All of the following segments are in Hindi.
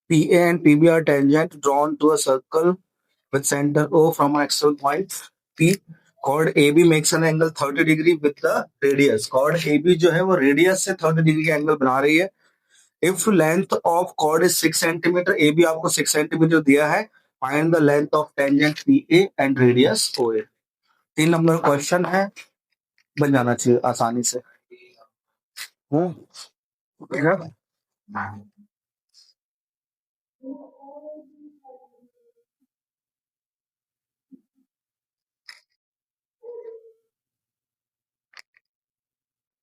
PA and PB are tangent drawn to a circle with center O from an external point P. Chord AB makes an angle 30 degree with the radius. Chord AB जो है वो radius से 30 degree का angle बना रही है. If length of chord is 6 centimeter, AB आपको 6 centimeter दिया है. Find the length of tangent PA and radius OA. 3 number question है, बन जाना चाहिए आसानी से. ठीक है.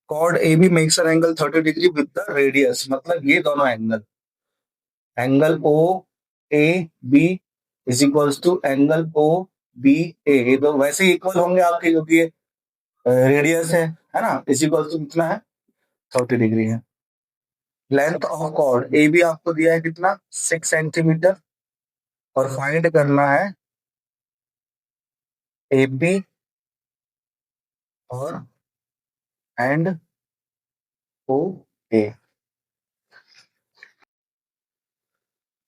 Chord AB makes an angle 30 degree with the radius. मतलब ये दोनों angle O A B is equals to angle O B A. ये तो वैसे ही इक्वल होंगे आपके, क्योंकि ये रेडियस है ना. इज इक्वल्स टू कितना है, 30 डिग्री है. Length of chord A B आपको दिया है कितना, 6 सेंटीमीटर, और फाइंड करना है ए बी और एंड ओ ए.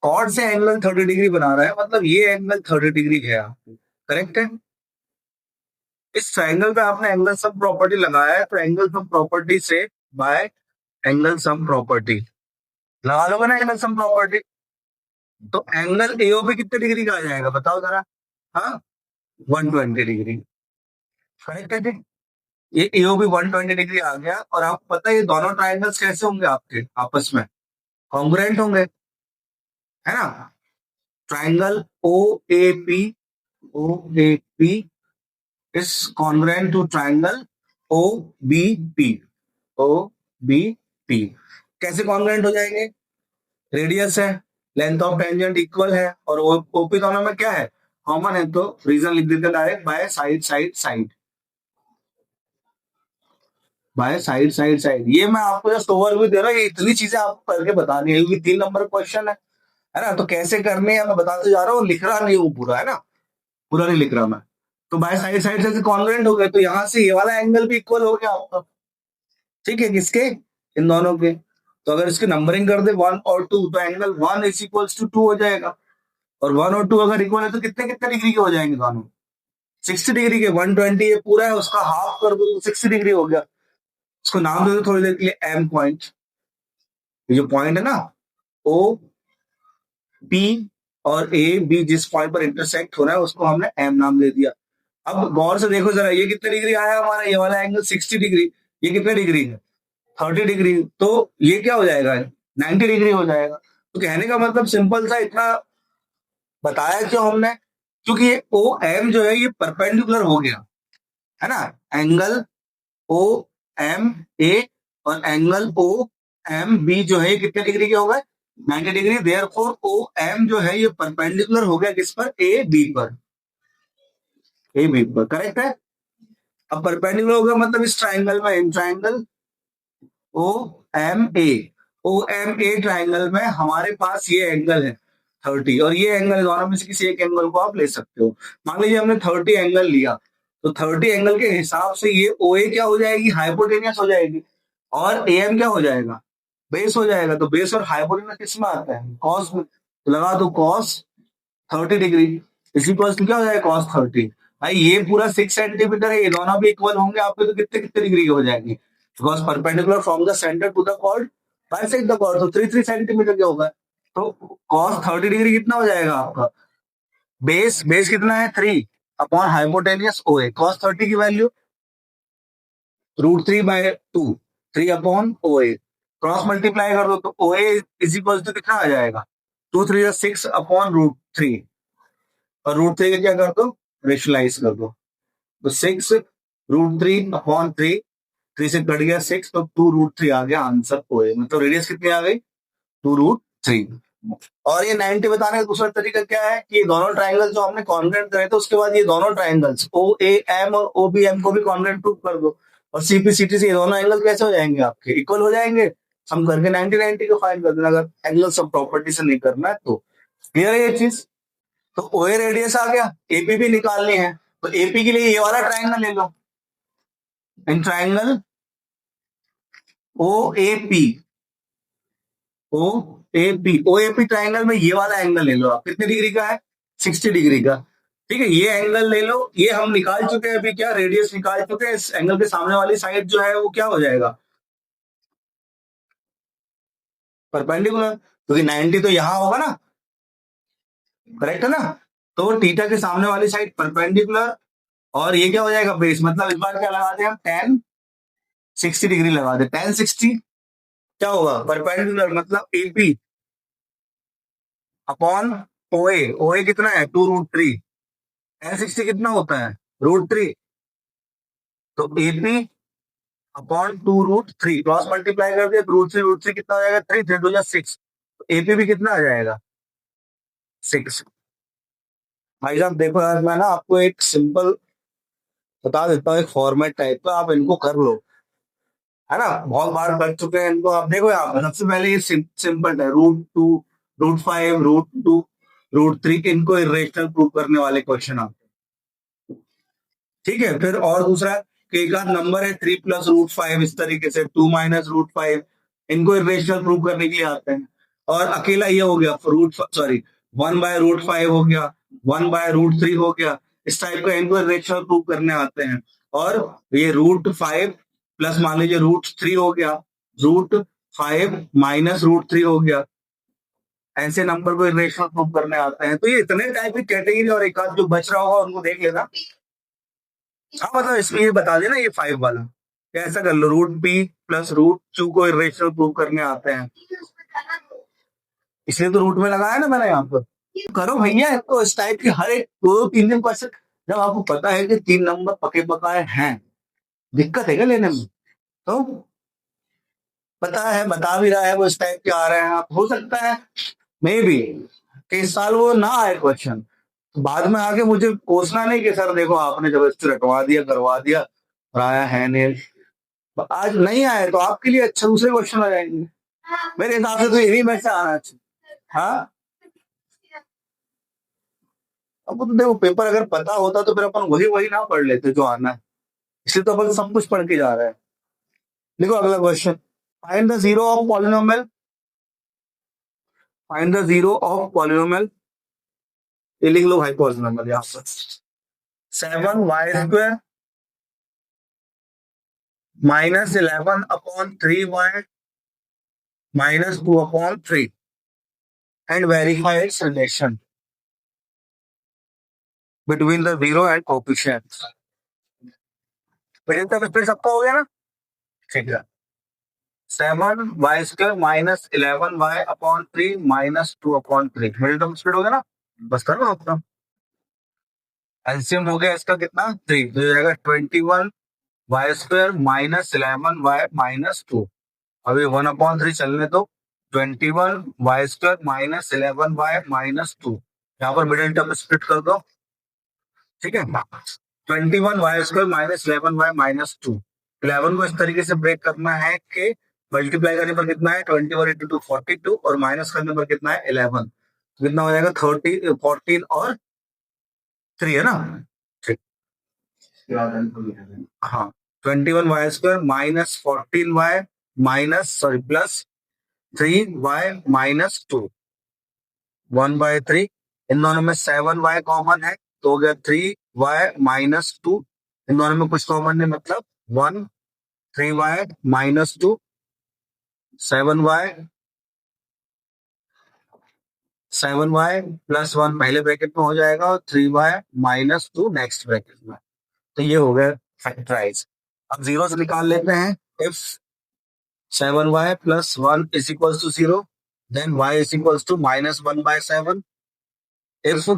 कॉर्ड से एंगल 30 डिग्री बना रहा है, मतलब ये एंगल 30 डिग्री है आपको. करेक्ट है. इस ट्राइंगल पे आपने एंगल सम प्रॉपर्टी लगाया है, तो एंगल सम प्रॉपर्टी से बाय एंगल सम प्रॉपर्टी लगा लोगे ना, एंगल सम प्रॉपर्टी. तो एंगल एओ पे कितने डिग्री का आ जाएगा बताओ जरा. हाँ, 120 डिग्री. करेक्ट है जी. ये एओ भी 120 डिग्री आ गया. और आपको पता है ये दोनों ट्राइंगल्स कैसे होंगे आपके आपस में, कॉन्ग्रुएंट होंगे, है ना. Triangle O A P, O A P is congruent to triangle O B P. O B P कैसे कॉन्ग्रुएंट हो जाएंगे, रेडियस है, लेंथ ऑफ टेंजेंट इक्वल है, और ओपी दोनों में क्या है, कॉमन है. तो रीजन लिख देते direct, by side side side, by side side side. ये मैं आपको जस्ट ओवरव्यू दे रहा हूँ, ये इतनी चीजें आपको करके बतानी है, क्योंकि 3 नंबर क्वेश्चन है ना. तो कैसे करने हैं मैं बताते जा रहा हूँ, लिख रहा नहीं हूँ पूरा, है ना, पूरा नहीं लिख रहा मैं. तो बाय साइड साइड से कॉन्ग्रुएंट हो गए, तो यहाँ से ये वाला एंगल भी इक्वल हो गया आपका. ठीक है, किसके, इन दोनों के. तो अगर इसकी नंबरिंग कर दे 1 और 2, तो एंगल 1 इज इक्वल्स टू 2 हो जाएगा. और 1 और 2 अगर इक्वल है तो कितने कितने डिग्री के हो जाएंगे दोनों, 60 डिग्री के. 120 ये पूरा है, उसका हाफ कर दो तो 60 डिग्री हो गया. इसको नाम दे दो थोड़ी देर के लिए एम पॉइंट. ये जो पॉइंट है ना, ओ पी और ए बी जिस पॉइंट पर इंटरसेक्ट हो रहा है उसको हमने एम नाम दे दिया. अब गौर से देखो जरा, ये कितने डिग्री आया हमारा, ये वाला एंगल 60 डिग्री. ये कितने डिग्री है, 30 डिग्री. तो ये क्या हो जाएगा, 90 डिग्री हो जाएगा. तो कहने का मतलब सिंपल सा, इतना बताया क्यों हमने, क्योंकि ये ओ एम जो है ये परपेंडिकुलर हो गया, है ना. एंगल ओ एम ए और एंगल ओ एम बी जो है ये कितने डिग्री के हो गए, 90 डिग्री. देयरफॉर ओ एम जो है ये परपेंडिकुलर हो गया किस पर, ए बी पर, ए बी पर. करेक्ट है. अब परपेंडिकुलर हो गया मतलब इस ट्राइंगल में, in triangle O M A, O M A triangle में हमारे पास ये एंगल है 30, और ये एंगल, दोनों में से किसी एक एंगल को आप ले सकते हो. मान लीजिए हमने 30 एंगल लिया, तो 30 एंगल के हिसाब से ये ओ ए क्या हो जाएगी, हाइपोटेनियस हो जाएगी, और ए एम क्या हो जाएगा, बेस हो जाएगा. तो बेस और हाइपोटेनियस किस में आता है, कॉस में. तो लगा दो कॉस 30 डिग्री इसी कॉस क्या हो जाएगा, कॉस 30. भाई ये पूरा 6 सेंटीमीटर है, ये दोनों भी इक्वल होंगे आपके, तो कितने कितने डिग्री के हो जाएंगे, because perpendicular from the centre to the chord bisect the chord, तो 3 सेंटीमीटर के होगा. तो कॉस 30 डिग्री कितना हो जाएगा आपका, बेस बेस कितना है 3 अपॉन हाइपोटेनियस ओ ए. कॉस 30 की वैल्यू √3/2, 3/OA. क्रॉस मल्टीप्लाई कर दो तो ओ ए इज इक्वल टू कितना आ जाएगा, 2 3 6 अपॉन √3, और √3 का क्या कर दो, रेशनलाइज कर दो. तो 6 √3/3, 3 से कट गया 6, तो 2 √3 आ गया आंसर ओए. मतलब रेडियस कितनी आ गई, 2 √3. और ये 90 बताने का दूसरा तरीका क्या है कि ये दोनों ट्राइंगल जो हमने कॉन्ग्रुएंट करे थे, उसके बाद ये दोनों ट्राइंगल्स ओ ए एम और ओ बी एम को भी कॉन्ग्रुएंट प्रूव कर दो, और सीपी सीटी से ये दोनों एंगल कैसे हो जाएंगे आपके, इक्वल हो जाएंगे. हम करके 90 को फाइंड कर देना, अगर एंगल सब प्रॉपर्टी से नहीं करना है तो. क्लियर है ये चीज. तो ओए रेडियस आ गया, एपी भी निकालनी है, तो एपी के लिए ये वाला ट्राइंगल ले लो, in triangle O A P, O AP OAP triangle में ये वाला एंगल ले लो आप, कितने डिग्री का है? 60 डिग्री का। ठीक है, ये एंगल ले लो, ये हम निकाल चुके हैं अभी, क्या रेडियस निकाल चुके हैं। इस एंगल के सामने वाली साइड जो है वो क्या हो जाएगा? परपेंडिकुलर, क्योंकि 90 तो यहाँ होगा ना, करेक्ट है ना? तो थीटा के सामने वाली साइड परपेंडिकुलर, और ये क्या हो जाएगा? बेस। मतलब इस बार क्या लगा दें हम? tan 60 डिग्री लगा दे। tan 60 क्या होगा? परपेंडिकुलर, मतलब एपी अपॉन ओए। ओए कितना है? 2√3। tan 60 कितना होता है? √3। तो एपी अपॉन 2√3, क्रॉस मल्टीप्लाई कर दिया, √3 कितना हो जाएगा? 3 3 2 6। एपी भी कितना आ जाएगा? 6। भाई साहब देखो यार, मैं ना आपको एक सिंपल बता देता हूँ, एक फॉर्मेट टाइप का, आप इनको कर लो, है ना? बहुत बार कर चुके हैं इनको। आप देखो यहाँ पे सबसे पहले ये सिंपल है, √2, √5, √2, √3, इनको इरेशनल प्रूव करने वाले क्वेश्चन आप। ठीक है, फिर और दूसरा कि एक आध नंबर है 3 + √5, इस तरीके से 2 - √5, इनको इरेशनल प्रूव करने के लिए आते हैं। और अकेला ये हो गया रूट, सॉरी 1/√5 हो गया, 1/√3 हो गया, इस टाइप का इनको इरेशनल प्रूव करने आते हैं। और ये √5 प्लस मान लीजिए √3 हो गया, √5 - √3 हो गया, ऐसे नंबर को इरेशनल प्रूव करने आते हैं। तो ये इतने टाइप की कैटेगरी, और एक आध जो बच रहा होगा उनको देख लेना। हाँ मतलब इसमें ये बता देना, ये 5 वाला कैसा कर लो, √p + √2 को इरेशनल प्रूव करने आते हैं, इसलिए तो रूट में लगाया ना मैंने यहाँ पर। करो भैया, तो इस टाइप की हर एक 2-3 दिन क्वेश्चन, जब आपको पता है कि 3 नंबर पके पकाए हैं, दिक्कत है क्या लेने में? तो पता है, बता भी रहा है वो, इस टाइप के आ रहे हैं। आप हो सकता है मे बी कि इस साल वो ना आए क्वेश्चन, बाद में आके मुझे कोसना नहीं कि सर देखो आपने जबरदस्ती रटवा दिया, करवा दिया, और आया है नहीं। आज नहीं आए तो आपके लिए अच्छा, दूसरे क्वेश्चन आ जाएंगे। मेरे हिसाब से तो यही में से आना चाहिए। हाँ, अब तो देखो पेपर अगर पता होता तो फिर अपन वही वही ना पढ़ लेते जो आना है, इसलिए तो अपन सब कुछ पढ़ के जा रहे हैं। देखो अगला question, find the zero of polynomial, find the zero of polynomial, ये लिख लो भाई पॉलिनोमियल यहाँ पर। 7y² -11/3y -2/3 and verify its relation between the zero and coefficients। Middle term split सबका हो गया ना? ठीक है, 7y² -11y/3 -2/3, middle term split हो गया ना? बस करो अपना एलसीएम हो गया इसका कितना? 3, तो हो जाएगा 21y² -11y -2। अभी 1/3 चलने दो, 21y² -11y -2, यहाँ पर मिडिल टर्म स्प्लिट कर दो। ठीक है, 21y² -11y -2, 11 को इस तरीके से ब्रेक करना है कि मल्टीप्लाई करने पर कितना है? 21 × 2 42, और माइनस करने पर कितना है? 11। कितना हो जाएगा? 30, 14 और 3 है ना? ठीक, हाँ, 21y² -14y +3y -2, 1/3, इन दोनों में 7y कॉमन है तो हो गया 3y -2, इन दोनों में कुछ कॉमन नहीं, मतलब 1, 3y -2, 7y +1 पहले ब्रैकेट में हो जाएगा, और 3y -2 नेक्स्ट ब्रैकेट में। तो ये हो गया फैक्टराइज। अब जीरो से निकाल लेते हैं। If 7y + 1 = 0, then y = -1/7। If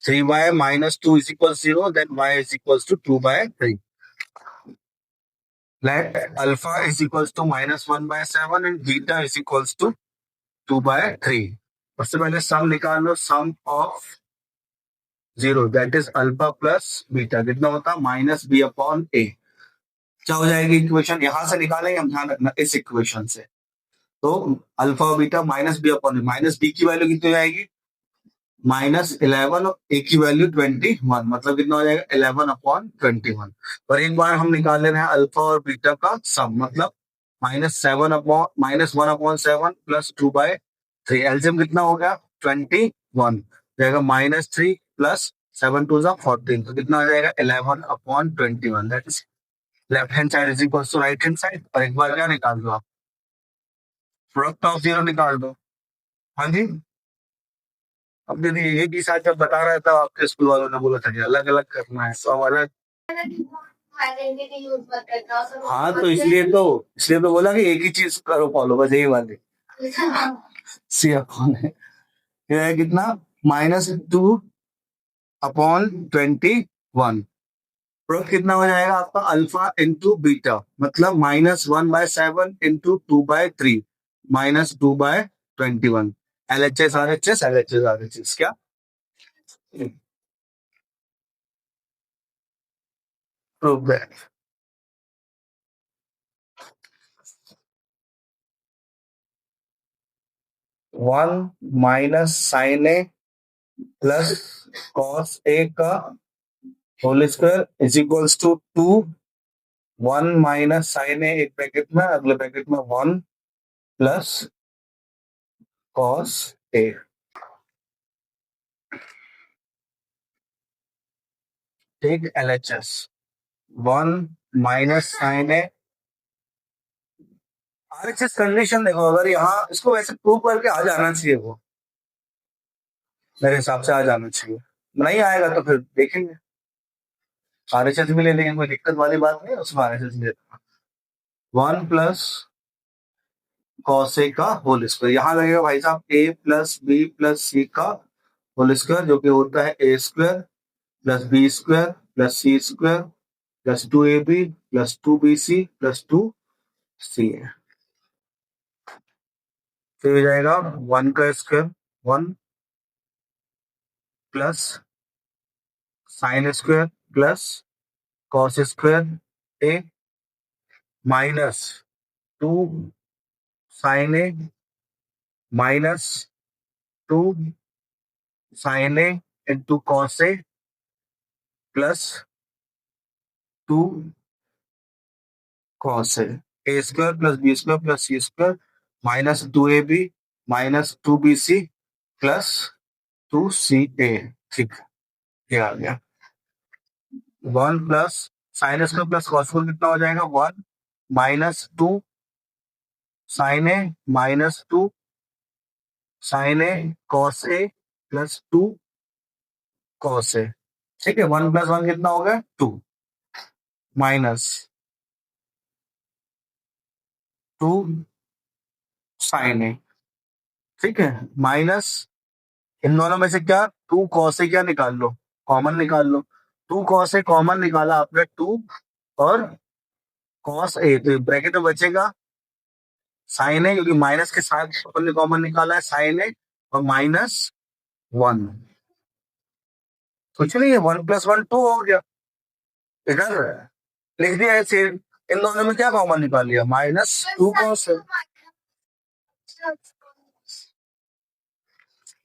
3y -2 = 0, then y = 2/3। Let alpha is equals to -1/7 and beta is equals to 2/3। सबसे पहले सम निकाल लो, sum of 0 that is alpha plus beta, कितना होता है? -b/a। क्या हो जाएगी इक्वेशन? यहां से निकालेंगे हम, ध्यान रखना इस इक्वेशन से। तो अल्फा और बीटा -b/a, माइनस b की वैल्यू कितनी हो जाएगी? -11, और a की वैल्यू 21, मतलब कितना हो जाएगा? 11/21। और एक बार हम निकाल ले रहे हैं अल्फा और बीटा का सम, मतलब -1/7 प्लस 2/3। एलसीएम कितना हो गया? 21 जाएगा। -3 प्लस 7 2 जा 14, तो कितना हो जाएगा? 11/21। That is left hand side is equal to right hand side. और एक बार क्या निकाल दो आप? प्रोडक्ट ऑफ जीरो निकाल दो। हाँ जी। अब यदि एक ही साथ जब बता रहा था, आपके स्कूल वालों ने बोला था कि अलग अलग करना है, तो अब अलग। हाँ, तो इसलिए तो बोला कि एक ही चीज करो फॉलो, बस यही वाली। सी अपॉन है, ये है कितना? -2/21। प्रोडक्ट कितना हो जाएगा आपका? अल्फा इंटू बीटा, मतलब -1/7 into 2/3 -2/21। LHS RHS LHS RHS क्या? Prove that 1 minus sine A plus cos A का whole square is equals to 2। 1 minus sine A एक ब्रैकेट में, अगले ब्रैकेट में 1 प्लस कॉस ए। ठीक, LHS 1 माइनस साइन ए। RHS कंडीशन देखो, अगर यहाँ इसको वैसे प्रूव करके आ जाना चाहिए, वो मेरे हिसाब से आ जाना चाहिए। नहीं आएगा तो फिर देखेंगे, RHS भी ले लेंगे, कोई दिक्कत वाली बात नहीं है उसमें। RHS ले 1 प्लस कॉस ए का होल स्क्वायर, यहाँ लगेगा भाई साहब a plus B plus C का होल स्क्वायर, जो कि होता है a square plus B square plus C square plus 2ab plus 2bc plus 2ca। फिर हो जाएगा 1 का square 1 plus sine square plus cos square A minus 2 sine A minus 2 sine A into cos A plus 2 cos A square plus B square plus C square minus 2ab minus 2bc plus 2ca। ठीक, ये आ गया। 1 plus sine square plus cos square कितना हो जाएगा? 1 minus 2 sine A minus 2 sine A cos A plus 2 cos ए। ठीक है, 1 प्लस 1 कितना हो गया? 2 माइनस 2 साइन ए। ठीक है, माइनस इन दोनों में से क्या? 2 कॉस ए क्या निकाल लो? कॉमन निकाल लो। 2 कॉस ए कॉमन निकाला आपने, 2 और कॉस ए, तो ब्रैकेट में बचेगा साइन ए, क्योंकि माइनस के साथ अपन ने कॉमन निकाला है साइन ए, और -1। कुछ नहीं है, 1 प्लस 1 2 हो गया। इधर लिख दिया ऐसे, इन दोनों में क्या कॉमन निकाल लिया? -2 कॉस है।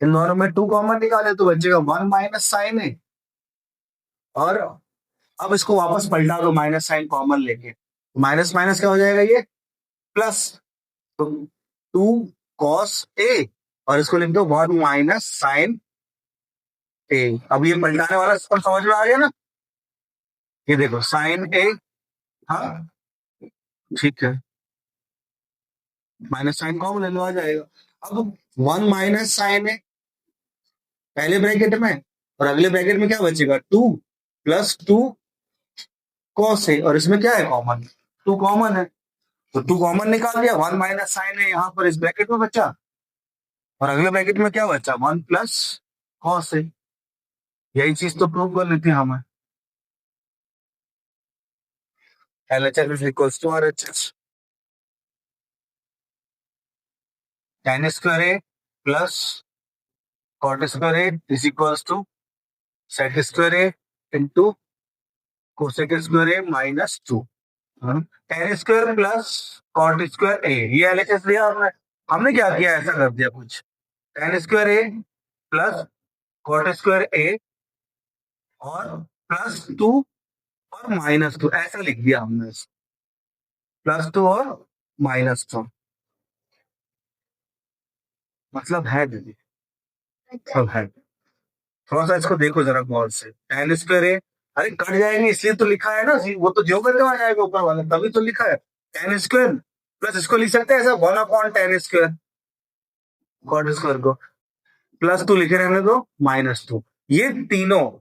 इन दोनों में 2 कॉमन निकाले तो बचेगा 1 माइनस साइन ए। और अब इसको वापस पलटा दो, माइनस साइन कॉमन लेके, माइनस माइनस क्या हो जाएगा? ये प्लस। तो 2 कॉस ए और इसको लिख दो 1 माइनस साइन ए। अब ये पलटाने वाला सिस्टम समझ में आ गया ना? ये देखो साइन ए, हाँ ठीक है, माइनस साइन कॉमन ले लो, आ जाएगा। अब 1 माइनस साइन ए पहले ब्रैकेट में, और अगले ब्रैकेट में क्या बचेगा? 2 प्लस 2 कॉस ए, और इसमें क्या है? कॉमन, 2 कॉमन है, तो 2 कॉमन निकाल दिया। 1 माइनस साइन ए यहाँ पर इस ब्रैकेट में बचा, और अगले ब्रैकेट में क्या बचा? 1 प्लस कॉस ए। यही चीज तो प्रूव कर लेते हैं हमें। LHS is equals to RHS। tan square A plus cot square A is equals to sec square A into cosec square A minus 2। tan square plus cot square A, ये LHS लिया हमने। हमने क्या किया? ऐसा कर दिया कुछ, tan square A plus cot square ए और +2 और -2, ऐसा लिख दिया हमने। +2 और -2 मतलब है दीदी, मतलब है। थोड़ा सा इसको देखो जरा गौर से, टेन स्क्वायर है, अरे कट जाएंगे इसलिए तो लिखा है ना जी, वो तो जो करके आ जाएगा ऊपर वाला, तभी तो लिखा है टेन स्क्वायर प्लस इसको लिख सकते हैं ऐसा 1/10 स्क्वायर, कॉट स्क्वायर को +2 लिखे रहने दो, -2। ये तीनों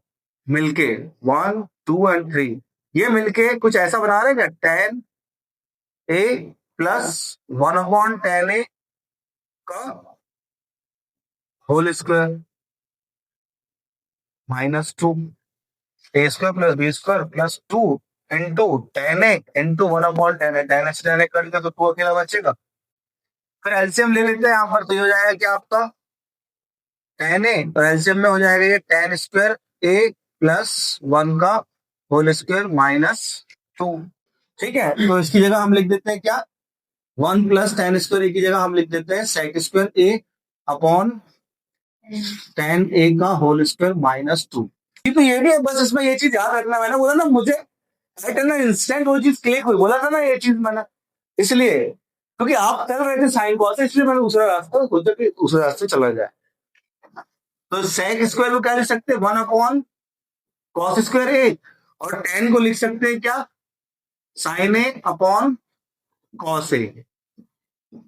मिलके 1, 2 एंड 3 ये मिलके कुछ ऐसा बना रहे हैं क्या, tan a प्लस 1/10a का whole square -2 a square plus b square +2 into tan a into 1/10a, tan a से tan a कट गया तो 2 अकेला बचेगा। फिर एलसीएम ले लेते हैं यहाँ पर, तो ये हो जाएगा क्या आपका tan a, और एलसीएम में हो जाएगा ये tan स्क्वायर a प्लस 1 का होल स्क्वायर -2। ठीक है, तो इसकी जगह हम लिख देते हैं क्या, 1 प्लस tan स्क्वायर a की जगह हम लिख देते हैं sec square a upon tan a का होल स्क्वायर -2। तो ये भी है, बस इसमें ये चीज याद रखना, मैंने बोला ना मुझे ना इंस्टेंट वो चीज क्लिक हुई, बोला था ना ये चीज मैंने, इसलिए क्योंकि आप कर रहे थे साइन कॉस, इसलिए मैंने दूसरा रास्ता सोचा कि दूसरे रास्ते चला जाए। तो सेक स्क्वायर को क्या लिख सकते हैं, 1/कॉस स्क्वायर ए, और tan को लिख सकते हैं क्या, sign A upon cos A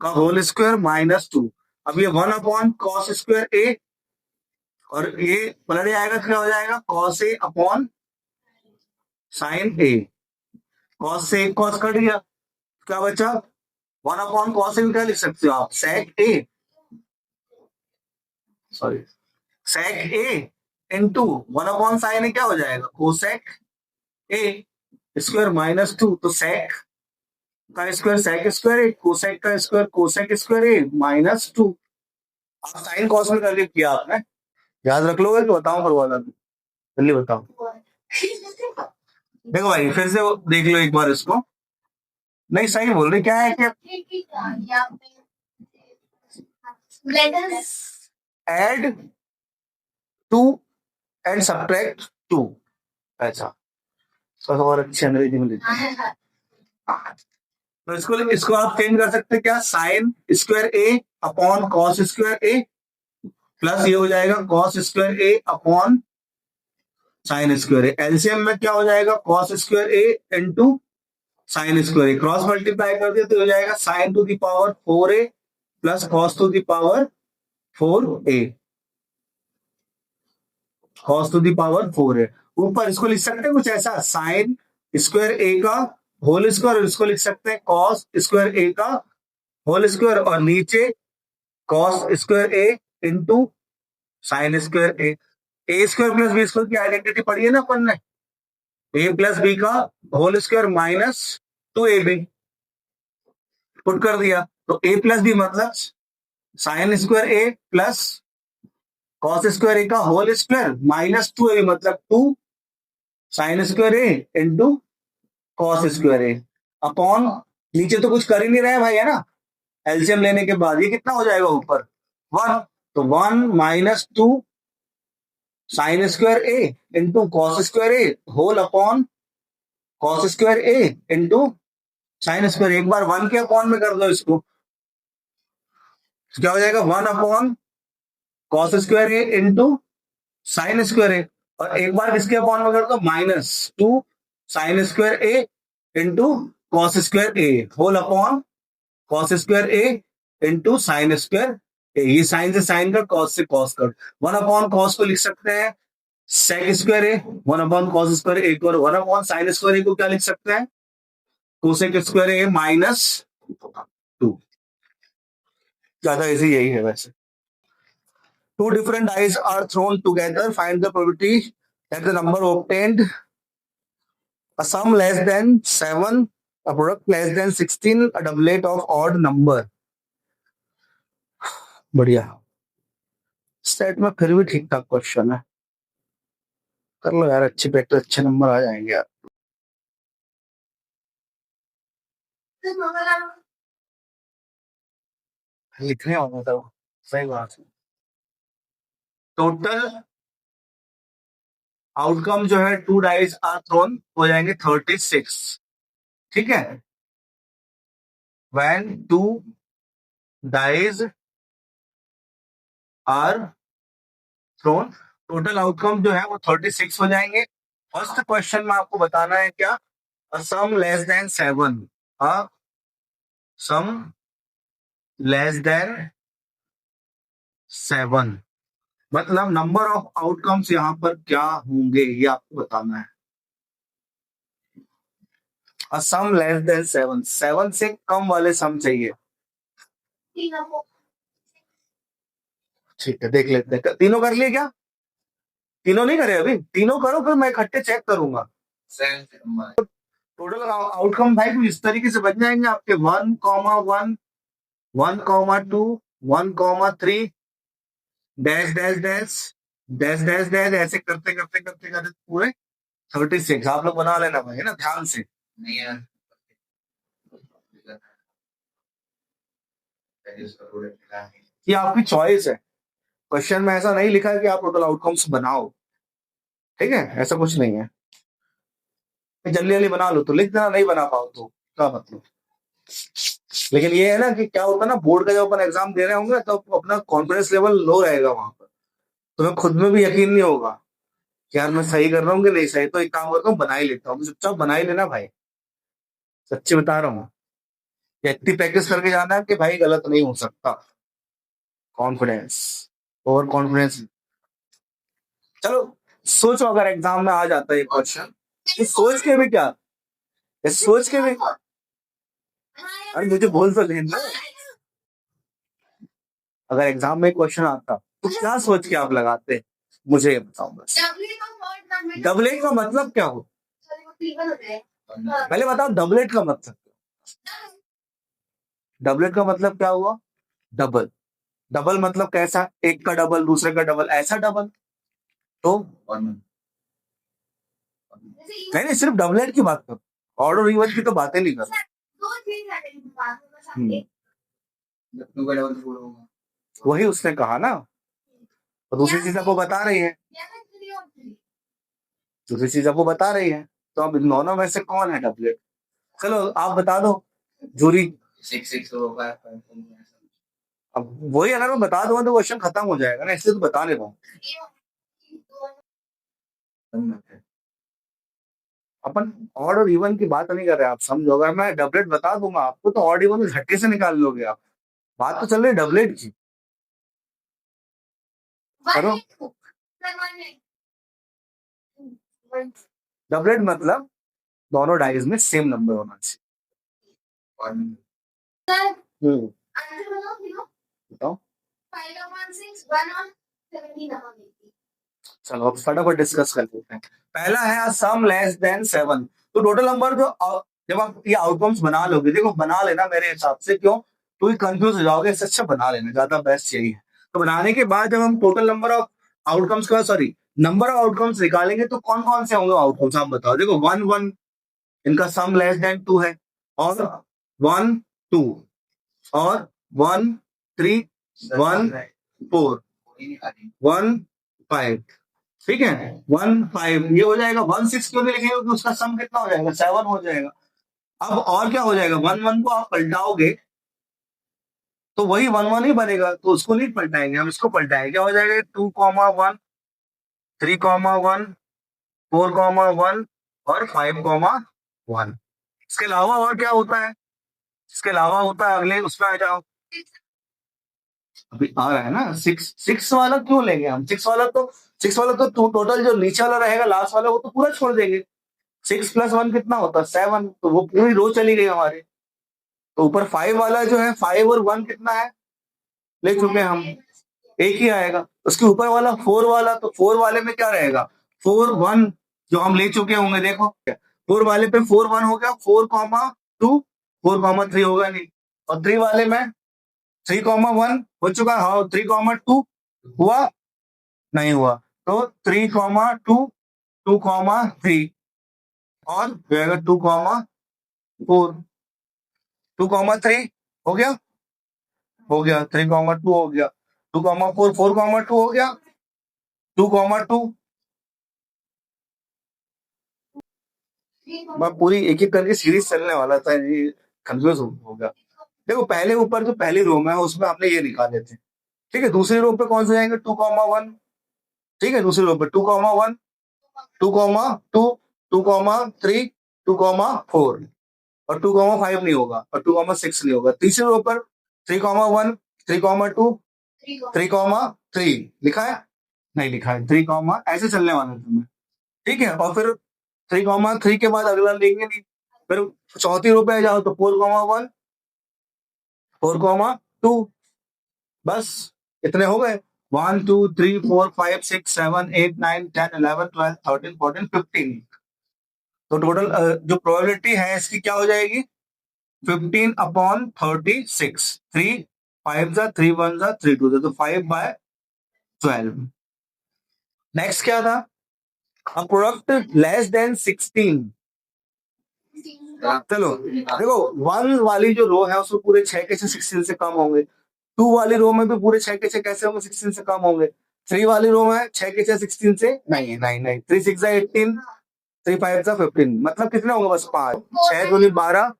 का होल स्क्वायर -2। अब ये 1/कॉस स्क्वायर ए और ये पलट जाएगा, क्या हो जाएगा cos A upon sine A, cos से कॉस कट गया, क्या बचा 1/कॉस ए, क्या लिख सकते हो आप, सेक ए, सॉरी सेक ए इंटू 1/साइन ए क्या हो जाएगा कोसेक ए स्क्वायर -2, तो सेक का स्क्वायर सेक स्क्वायर ए, कोसेक का स्क्वायर कोसेक स्क्वायर ए -2। आप साइन कॉस में करके किया आपने, याद रख लोगे तो बताओ करवाना, जल्दी बताओ। देखो भाई फिर से वो देख लो एक बार इसको, नहीं सही बोल रहे, क्या है कि एड 2 एंड सब्ट्रैक्ट 2, ऐसा थोड़ा और अच्छी अंग्रेजी में लिखा है। तो इसको आप चेंज कर सकते हैं क्या, sine square A upon cos square A, plus ये हो जाएगा कॉस स्क्वायर ए अपॉन साइन स्क्वायर ए, एलसीएम में क्या हो जाएगा cos square A into sine square A, cross multiply कर दिया तो हो जाएगा sign to the power 4a plus cos two the power 4a, cos two the power 4a। ऊपर इसको लिख सकते हैं कुछ ऐसा, साइन स्क्वायर ए का होल स्क्वायर, इसको लिख सकते हैं कॉस स्क्वायर ए का होल स्क्वायर, और नीचे cos square A into sine square A square plus B square की आइडेंटिटी पढ़ी है ना अपन ने, ए प्लस बी का होल स्क्वायर -2ab पुट कर दिया, तो ए प्लस बी मतलब sine square A plus cos square ए का होल स्क्वायर -2ab मतलब 2 sine square A into cos square A upon, नीचे तो कुछ कर ही नहीं रहे भाई है ना, एलसीएम लेने के बाद ये कितना हो जाएगा ऊपर 1, तो 1 -2 sine square A into cos square A whole upon cos square A into sine square, एक बार 1 के अपॉन में कर दो इसको, क्या हो जाएगा 1/कॉस square A into sine square ए, और एक बार किसके अपॉन में कर दो -2 sine square A into cos square A whole upon cos square A into sine square A, ये साइन से साइन कट कॉस से कॉस कट, 1/कॉस को लिख सकते हैं सेक स्क्वायर ए, 1/कॉस स्क्वायर ए को, 1/साइन स्क्वायर ए को क्या लिख सकते हैं कोसेक स्क्वायर ए -2, ज्यादा इजी यही है वैसे। Two different dice are thrown together. Find the probability that the number obtained, a sum less than 7, a product less than 16, a doublet of odd number. बढ़िया, सेट में फिर भी ठीक ठाक क्वेश्चन है, कर लो यार, अच्छी प्रैक्टिस, अच्छे नंबर आ जाएंगे यार। लिखने होगा तो सही बात है। टोटल आउटकम जो है 2 डाइस आर थ्रोन हो जाएंगे 36, ठीक है। When 2 dice are thrown, total outcome जो है वो 36 हो जाएंगे। फर्स्ट क्वेश्चन में आपको बताना है क्या, अ सम लेस देन 7, अ सम लेस देन 7, मतलब नंबर ऑफ आउटकम्स यहाँ पर क्या होंगे ये आपको बताना है। अ सम लेस देन 7, 7 से कम वाले सम चाहिए। ठीक है, देख लेते हैं, तीनों कर लिए क्या? तीनों नहीं करे अभी, तीनों करो फिर मैं इकट्ठे चेक करूंगा। टोटल आउटकम भाई कुछ इस तरीके से बन जाएंगे आपके, 1,1, 1,2, 1,3, dash dash dash dash dash dash, ऐसे करते करते करते करते पूरे 36 आप लोग बना लेना भाई, है ना, ध्यान से। नहीं यार, ये आपकी चॉइस है, क्वेश्चन में ऐसा नहीं लिखा है कि आप टोटल आउटकम्स बनाओ, ठीक है, ऐसा कुछ नहीं है। जल्दी जल्दी बना लो तो लिख देना, नहीं बना पाओ तो क्या मतलब। लेकिन ये है ना कि क्या होता है ना, बोर्ड का जब अपन एग्जाम दे रहे होंगे तो अपना कॉन्फिडेंस लेवल लो रहेगा वहां पर, तुम्हें खुद में भी यकीन नहीं होगा कि यार मैं सही कर रहा हूँ कि नहीं सही, तो एक काम करता हूँ बना ही लेता हूँ, चुपचाप बना ही लेना भाई, सच्ची बता रहा हूँ। या इतनी प्रैक्टिस करके जाना है कि भाई गलत नहीं हो सकता, कॉन्फिडेंस, ओवर कॉन्फिडेंस। चलो सोचो अगर एग्जाम में आ जाता है ये क्वेश्चन, ये सोच के भी क्या, ये सोच के भी, अरे मुझे बोल तो लेना, अगर एग्जाम में क्वेश्चन आता तो क्या सोच के आप लगाते, मुझे ये बताओ बस। डबलेट का मतलब क्या हो, पहले बताओ डबलेट का मतलब, डबलेट का मतलब क्या हुआ, डबल, डबल मतलब कैसा, एक का डबल दूसरे का डबल ऐसा डबल, तो नहीं नहीं सिर्फ डबलेट की बात करो, ऑड और इवन की तो बातें नहीं करो। वही उसने कहा ना, और दूसरी चीज आपको बता रही है, दूसरी चीज आपको बता रही है, तो अब इन दोनों में से कौन है डबलेट, चलो आप बता दो जूरी। 6 होगा, अब वही अगर मैं बता दूंगा तो क्वेश्चन खत्म हो जाएगा ना, इसलिए तो बता नहीं रहा हूँ। अपन ऑड और इवन की बात नहीं कर रहे, आप समझो, अगर मैं डबलेट बता दूंगा आपको तो ऑड इवन झटके से निकाल लोगे आप, बात तो चल रही है डबलेट की, करो। डबलेट मतलब दोनों डाइज में सेम नंबर होना चाहिए। बताओ, चलो अब फटाफट डिस्कस कर लेते हैं। पहला है सम लेस देन 7, तो टोटल नंबर जो जब आप ये आउटकम्स बना लोगे, देखो बना लेना मेरे हिसाब से, क्यों, तो कंफ्यूज हो जाओगे, इससे अच्छा बना लेना, ज्यादा बेस्ट यही है। तो बनाने के बाद जब हम टोटल नंबर ऑफ आउटकम्स का, सॉरी, नंबर ऑफ आउटकम्स निकालेंगे तो कौन कौन से होंगे आउटकम्स आप बताओ। देखो 1 1, इनका सम लेस देन 2 है, और 1 2, और 1 3, 1 4, 1 5, ठीक है, 1 5 ये हो जाएगा। 1 6 क्यों नहीं लिखेंगे, क्योंकि उसका सम कितना हो जाएगा, 7 हो जाएगा। अब और क्या हो जाएगा, 1 1 को आप पलटाओगे तो वही 1 1 ही बनेगा, तो उसको नहीं पलटाएंगे, हम इसको पलटाएंगे, क्या हो जाएगा, 2 1, 3 1, 4 1 और 5 1। इसके अलावा और क्या होता है, इसके अलावा होता है अगले उसमें आ जाओ, अभी आ रहा है ना 6, 6 वाला क्यों लेंगे हम, 6 वाला तो टोटल जो नीचे वाला रहेगा लास्ट वाला वो तो पूरा छोड़ देंगे। 6 + 1 कितना होता है, 7, तो वो पूरी रो चली गई हमारी। तो ऊपर 5 वाला जो है, 5 और 1 कितना है, ले चुके हैं हम, एक ही आएगा। उसके ऊपर वाला 4 वाला, तो 4 वाले में क्या रहेगा, 4 1 जो हम ले चुके होंगे, देखो 4 वाले पे 4 1 हो गया, 4 2, 4 3 होगा नहीं, और 3 वाले में 3 1 हो चुका है, हाँ 3 2 हुआ, नहीं हुआ, तो 3 2, 2 3, और रहेगा 2 4, 2 3 हो गया, हो गया 3 2 हो गया, 2 4, 4 2 हो गया, 2 2, मैं पूरी एक एक करके सीरीज चलने वाला था, ये कंफ्यूज हो गया। देखो पहले ऊपर जो पहली रो में है उसमें हमने ये निकाले थे, ठीक है। दूसरी रो पे कौन से जाएंगे, 2,1, ठीक है। दूसरी रो पे 2,1, 2,2, 2,3, 2,4 और 2,5 नहीं होगा और 2,6 नहीं होगा। तीसरी रो पर 3,1, 3,2, 3,3 लिखा है, नहीं लिखा है 3, ऐसे चलने वाला है तुम्हें, ठीक है। और फिर 3,3 के बाद अगला लेंगे नहीं, फिर चौथी रो पे जाओ तो 4,1, 4,2, बस इतने हो गए। 1, 2, 3, 4, 5, 6, 7, 8, 9, 10, 11, 12, 13, 14, 15। तो टोटल जो प्रोबेबिलिटी है इसकी क्या हो जाएगी, 15/36। 3 5 जा 3 1 जा 3 2 तो 5/12। नेक्स्ट क्या था, अ प्रोडक्ट लेस देन 16। चलो देखो 1 वाली जो रो है उसमें पूरे 6 के 6 16 से कम होंगे। 2 वाली रो में भी पूरे 6 के 6 कैसे होंगे, 16 से कम होंगे। 3 वाली रो में 6 के 6 16 से नहीं नहीं नहीं, 3 6 जा 18, 3 5 जा 15, मतलब कितने होंगे बस 5, 6 दूनी 12,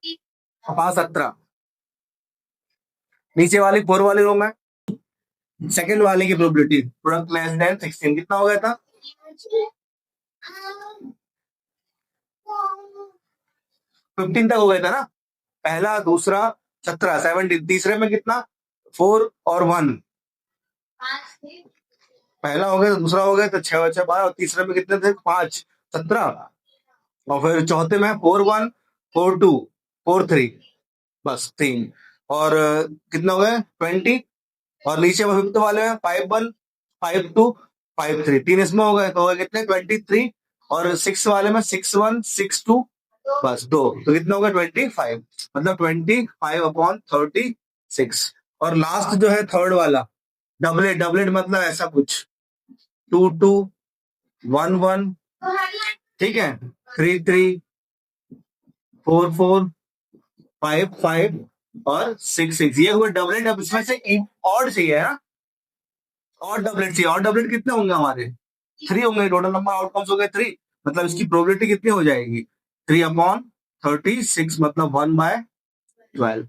5 17। नीचे वाली 4 वाली रो में सेकंड वाले की प्रोबेबिलिटी प्रोडक्ट लेस देन 16 कितना हो गया था, 15 तक हो गया था ना। पहला दूसरा 17 17, तीसरे में कितना 4 और 1, पहला हो गया तो दूसरा हो गया तो 6 बचा 12 और तीसरे में कितने थे 5 17 और फिर चौथे में 4 1 4 2 4 3, बस 3 और कितना हो गया 20 और नीचे फिफ्थ वाले में 5 1 5 2 5 3, 3 इसमें हो गए तो हो गए कितने 23 और 6 वाले में 6 1 6 2, बस 2, तो कितना होगा 25, मतलब 25/36। और लास्ट जो है थर्ड वाला डबलेट, डबलेट मतलब ऐसा कुछ 2 2 1 1, ठीक है, 3 3 4 4 5 5 और 6 6, ये हुए डबलेट। अब इसमें से ऑड चाहिए ना, और डबलेट चाहिए। और डबलेट कितने होंगे हमारे 3 होंगे, टोटल नंबर आउटकम्स हो गए 3, मतलब इसकी प्रोबेबिलिटी कितनी हो जाएगी 3/36, मतलब 1/12।